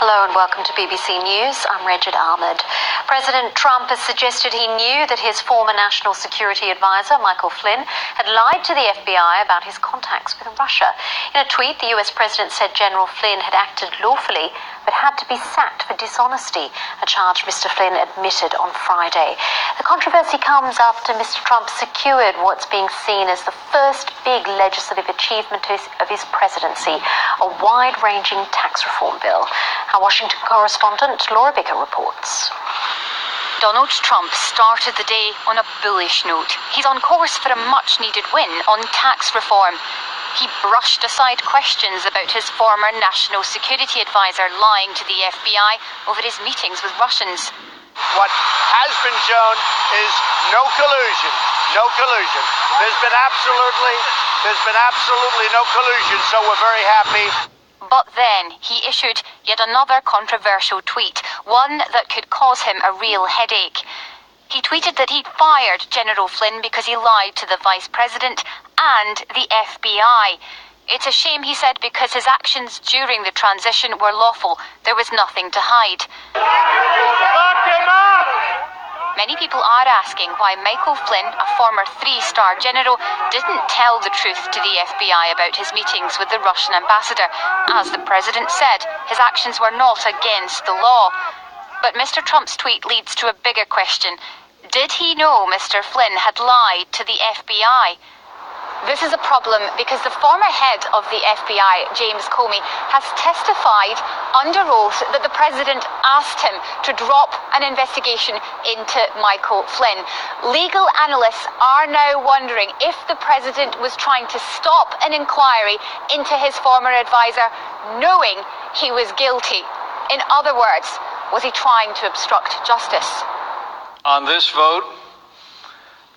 Hello and welcome to BBC News. I'm Regid Ahmed. President Trump has suggested he knew that his former national security advisor, Michael Flynn, had lied to the FBI about his contacts with Russia. In a tweet, the US president said General Flynn had acted lawfully but had to be sacked for dishonesty, a charge Mr. Flynn admitted on Friday. The controversy comes after Mr. Trump secured what's being seen as the first big legislative achievement of his presidency, a wide-ranging tax reform bill. Our Washington correspondent Laura Bicker reports. Donald Trump started the day on a bullish note. He's on course for a much-needed win on tax reform. He brushed aside questions about his former national security advisor lying to the FBI over his meetings with Russians. What has been shown is no collusion. No collusion. There's been absolutely no collusion, so we're very happy. But then he issued yet another controversial tweet, one that could cause him a real headache. He tweeted that he'd fired General Flynn because he lied to the Vice President and the FBI. It's a shame, he said, because his actions during the transition were lawful. There was nothing to hide. Lock him up! Many people are asking why Michael Flynn, a former three-star general, didn't tell the truth to the FBI about his meetings with the Russian ambassador. As the president said, his actions were not against the law. But Mr. Trump's tweet leads to a bigger question. Did he know Mr. Flynn had lied to the FBI? This is a problem because the former head of the FBI, James Comey, has testified under oath that the president asked him to drop an investigation into Michael Flynn. Legal analysts are now wondering if the president was trying to stop an inquiry into his former advisor, knowing he was guilty. In other words, was he trying to obstruct justice? On this vote,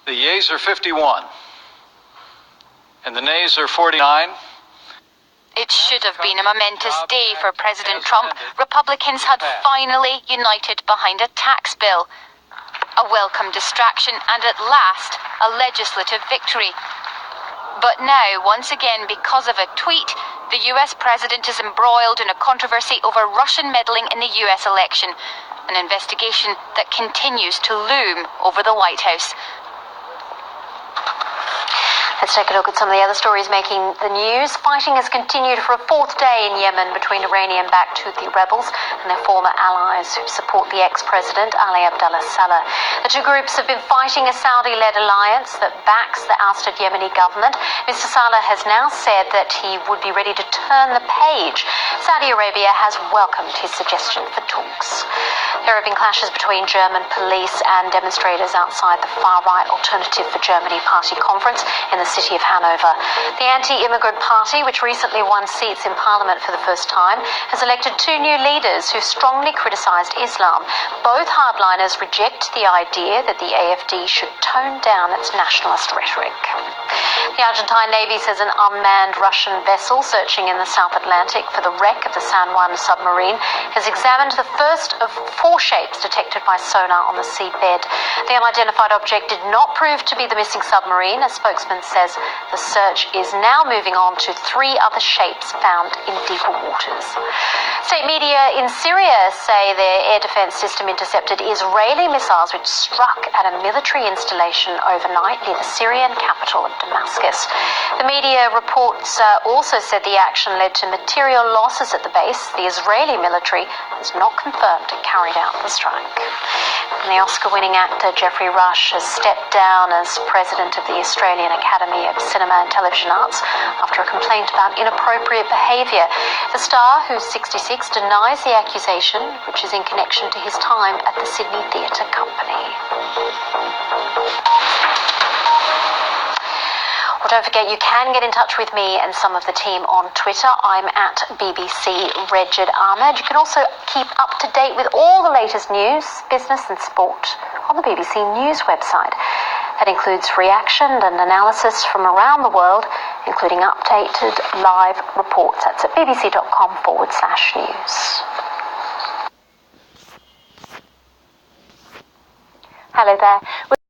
the yeas are 51. And the nays are 49. It should have been a momentous day for President Trump. Republicans had finally united behind a tax bill. A welcome distraction and at last a legislative victory. But now, once again, because of a tweet, the US president is embroiled in a controversy over Russian meddling in the US election, an investigation that continues to loom over the White House. Let's take a look at some of the other stories making the news. Fighting has continued for a fourth day in Yemen between Iranian-backed Houthi rebels and their former allies who support the ex-president Ali Abdullah Saleh. The two groups have been fighting a Saudi-led alliance that backs the ousted Yemeni government. Mr. Saleh has now said that he would be ready to turn the page. Saudi Arabia has welcomed his suggestion for talks. There have been clashes between German police and demonstrators outside the far-right Alternative for Germany party conference in the city of Hanover. The anti-immigrant party, which recently won seats in parliament for the first time, has elected two new leaders who strongly criticised Islam. Both hardliners reject the idea that the AfD should tone down its nationalist rhetoric. The Argentine Navy says an unmanned Russian vessel searching in the South Atlantic for the wreck of the San Juan submarine has examined the first of four shapes detected by sonar on the seabed. The unidentified object did not prove to be the missing submarine. A spokesman says the search is now moving on to three other shapes found in deeper waters. State media in Syria say their air defense system intercepted Israeli missiles which struck at a military installation overnight near the Syrian capital of Damascus. The media reports also said the action led to material losses at the base. The Israeli military has not confirmed it carried out the strike. And the Oscar-winning actor Geoffrey Rush has stepped down as president of the Australian Academy of Cinema and Television Arts after a complaint about inappropriate behaviour. The star, who's 66, denies the accusation, which is in connection to his time at the Sydney Theatre Company. Well, don't forget, you can get in touch with me and some of the team on Twitter. I'm at BBC Regid Ahmed. You can also keep up to date with all the latest news, business and sport on the BBC News website. That includes reaction and analysis from around the world, including updated live reports. That's at bbc.com/news. Hello there.